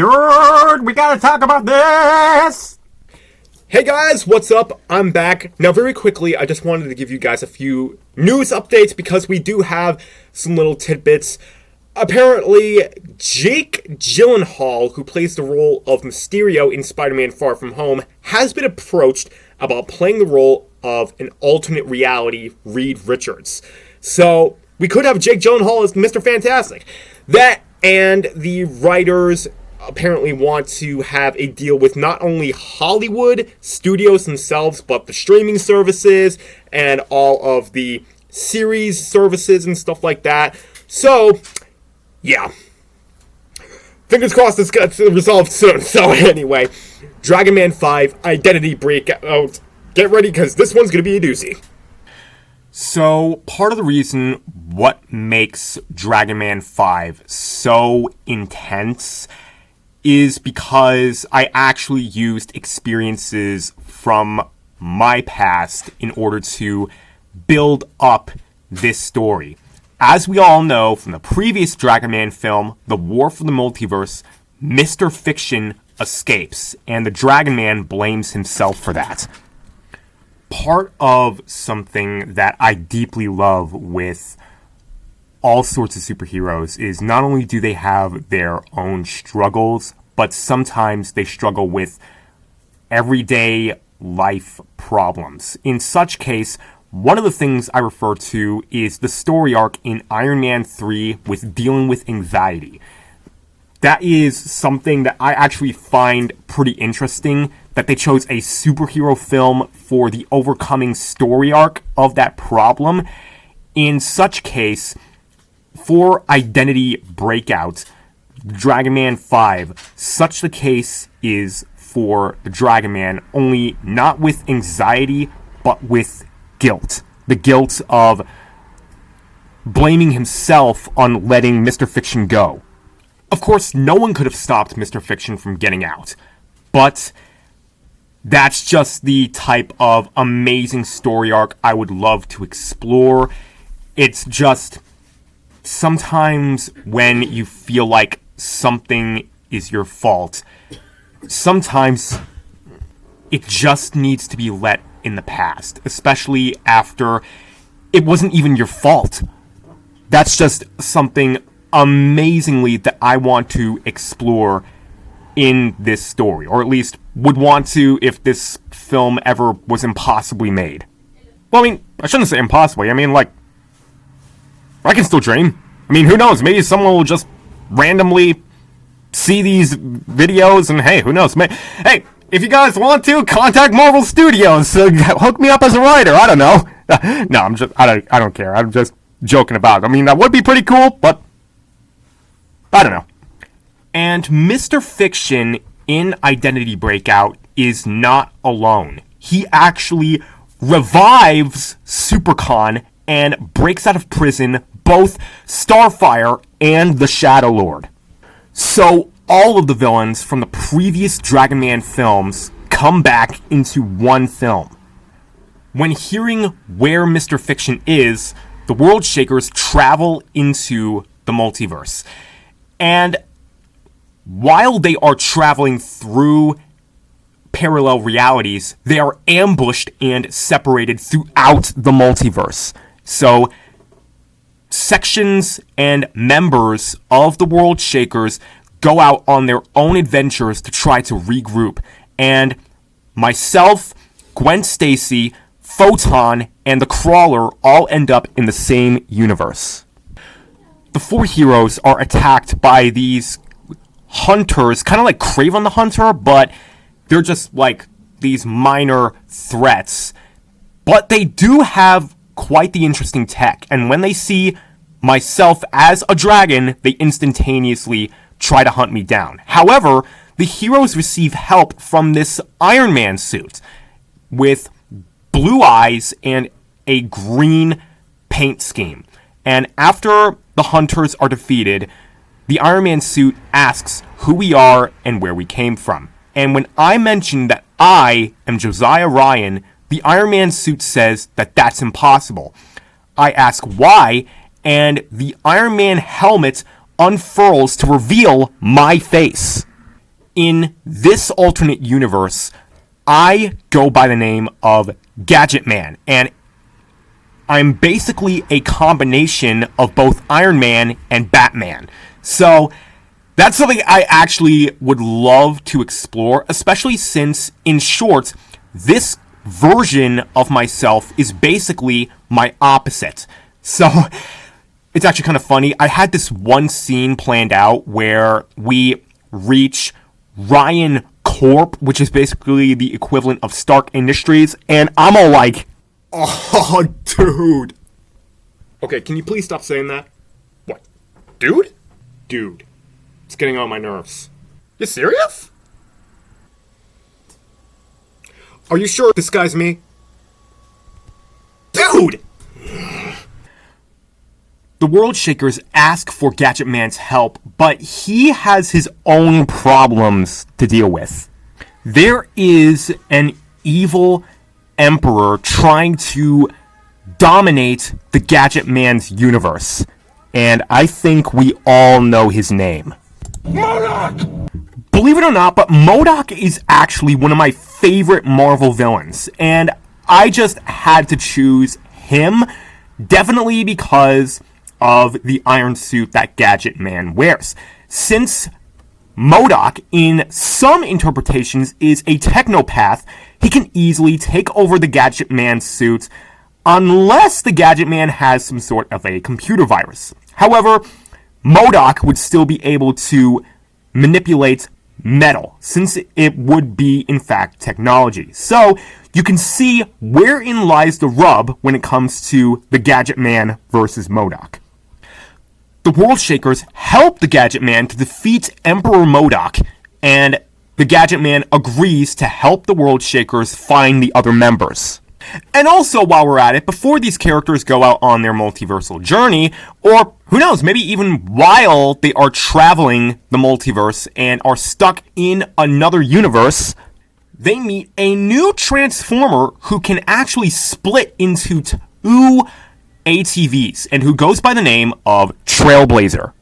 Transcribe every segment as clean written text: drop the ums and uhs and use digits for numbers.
Nerd, we gotta talk about this! Hey guys, what's up? I'm back. Now very quickly, I just wanted to give you guys a few news updates because we do have some little tidbits. Apparently, Jake Gyllenhaal, who plays the role of Mysterio in Spider-Man Far From Home, has been approached about playing the role of an alternate reality Reed Richards. So, we could have Jake Gyllenhaal as Mr. Fantastic. That and the writers apparently want to have a deal with not only Hollywood studios themselves, but the streaming services and all of the series services and stuff like that. So, yeah. Fingers crossed this gets resolved soon. So anyway, Dragon Man 5 Identity Breakout. Get ready because this one's going to be a doozy. So, part of the reason what makes Dragon Man 5 so intense is because I actually used experiences from my past in order to build up this story. As we all know from the previous Dragon Man film, The War for the Multiverse, Mr. Fiction escapes, and the Dragon Man blames himself for that. Part of something that I deeply love with all sorts of superheroes is not only do they have their own struggles, but sometimes they struggle with everyday life problems. In such case, one of the things I refer to is the story arc in Iron Man 3 with dealing with anxiety. That is something that I actually find pretty interesting, that they chose a superhero film for the overcoming story arc of that problem. In such case, for Identity Breakout, Dragon Man 5, such the case is for the Dragon Man, only not with anxiety, but with guilt. The guilt of blaming himself on letting Mr. Fiction go. Of course, no one could have stopped Mr. Fiction from getting out, but that's just the type of amazing story arc I would love to explore. It's just sometimes when you feel like something is your fault, sometimes it just needs to be let in the past, especially after it wasn't even your fault. That's just something amazingly that I want to explore in this story, or at least would want to if this film ever was impossibly made. Well, I mean, I shouldn't say impossibly. I mean, like, I can still dream. I mean, who knows? Maybe someone will just randomly see these videos and hey, who knows? Hey, if you guys want to, contact Marvel Studios. Hook me up as a writer. I don't know. No, I don't care. I'm just joking about it. I mean, that would be pretty cool, but I don't know. And Mr. Fiction in Identity Breakout is not alone. He actually revives Supercon and breaks out of prison both Starfire and the Shadow Lord. So all of the villains from the previous Dragon Man films come back into one film. When hearing where Mr. Fiction is, the World Shakers travel into the multiverse. And while they are traveling through parallel realities, they are ambushed and separated throughout the multiverse. So sections and members of the World Shakers go out on their own adventures to try to regroup. And myself, Gwen Stacy, Photon, and the Crawler all end up in the same universe. The four heroes are attacked by these hunters, kind of like Kraven the Hunter, but they're just like these minor threats. But they do have quite the interesting tech, and when they see myself as a dragon, they instantaneously try to hunt me down. However, the heroes receive help from this Iron Man suit with blue eyes and a green paint scheme. And after the hunters are defeated, the Iron Man suit asks who we are and where we came from. And when I mention that I am Josiah Ryan, the Iron Man suit says that that's impossible. I ask why, and the Iron Man helmet unfurls to reveal my face. in this alternate universe, I go by the name of Gadget Man, and I'm basically a combination of both Iron Man and Batman. So that's something I actually would love to explore, especially since, in short, this version of myself is basically my opposite. So it's actually kind of funny. I had this one scene planned out where we reach Ryan Corp, which is basically the equivalent of Stark Industries, and I'm all like, Oh, dude. Okay, can you please stop saying that? What? Dude? Dude. It's getting on my nerves. You serious? Are you sure this guy's me? Dude! the World Shakers ask for Gadget Man's help, but he has his own problems to deal with. There is an evil emperor trying to dominate the Gadget Man's universe, and I think we all know his name. MODOK! Believe it or not, but MODOK is actually one of my favorite Marvel villains, and I just had to choose him, definitely because of the iron suit that Gadget Man wears. Since MODOK, in some interpretations, is a technopath, he can easily take over the Gadget Man suit unless the Gadget Man has some sort of a computer virus. However, MODOK would still be able to manipulate metal, since it would be, in fact, technology. So, you can see wherein lies the rub when it comes to the Gadget Man versus MODOK. The World Shakers help the Gadget Man to defeat Emperor MODOK, and the Gadget Man agrees to help the World Shakers find the other members. And also, while we're at it, before these characters go out on their multiversal journey, or who knows, maybe even while they are traveling the multiverse and are stuck in another universe, they meet a new Transformer who can actually split into two ATVs and who goes by the name of Trailblazer.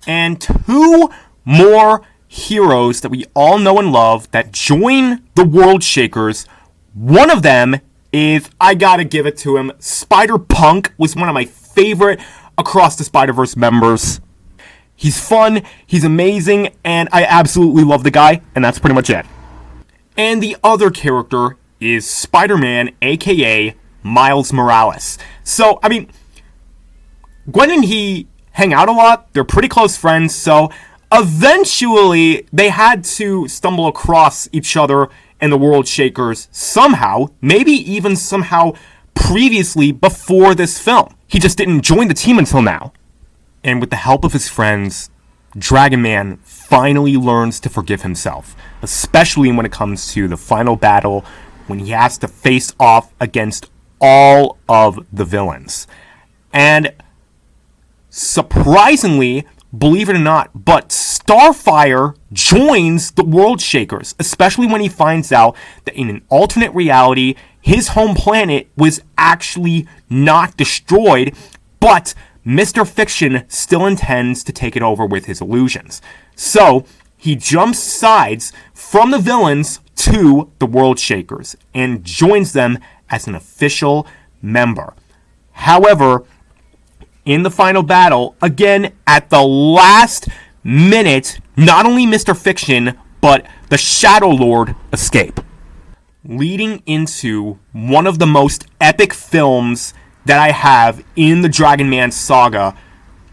And two more heroes that we all know and love that join the World Shakers. One of them is, I gotta give it to him, Spider-Punk was one of my favorite Across the Spider-Verse members. He's fun, he's amazing, and I absolutely love the guy, and that's pretty much it. And the other character is Spider-Man, aka Miles Morales. So, I mean, Gwen and he hang out a lot, they're pretty close friends, so eventually they had to stumble across each other and the World Shakers somehow, maybe even somehow previously before this film. He just didn't join the team until now. And with the help of his friends, Dragon Man finally learns to forgive himself, especially when it comes to the final battle when he has to face off against all of the villains. And surprisingly, believe it or not, but Starfire joins the World Shakers, especially when he finds out that in an alternate reality, his home planet was actually not destroyed, but Mr. Fiction still intends to take it over with his illusions. So, he jumps sides from the villains to the World Shakers and joins them as an official member. However, in the final battle, again, at the last minute, not only Mr. Fiction, but the Shadow Lord escape, leading into one of the most epic films that I have in the Dragon Man saga,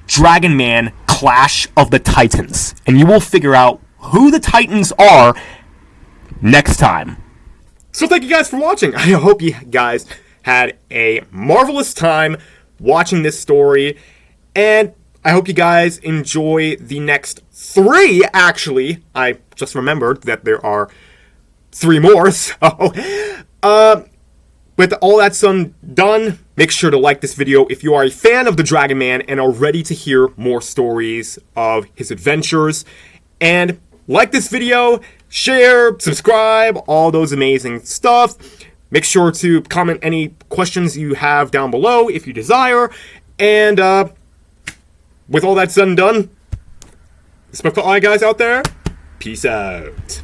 Dragon Man Clash of the Titans. And you will figure out who the Titans are next time. So thank you guys for watching. I hope you guys had a marvelous time watching this story, and I hope you guys enjoy the next 3, actually. I just remembered that there are 3 more, so, with all that done, make sure to like this video if you are a fan of the Dragon Man and are ready to hear more stories of his adventures, and like this video, share, subscribe, all those amazing stuff. Make sure to comment any questions you have down below if you desire. And with all that said and done, respect to all you guys out there. Peace out.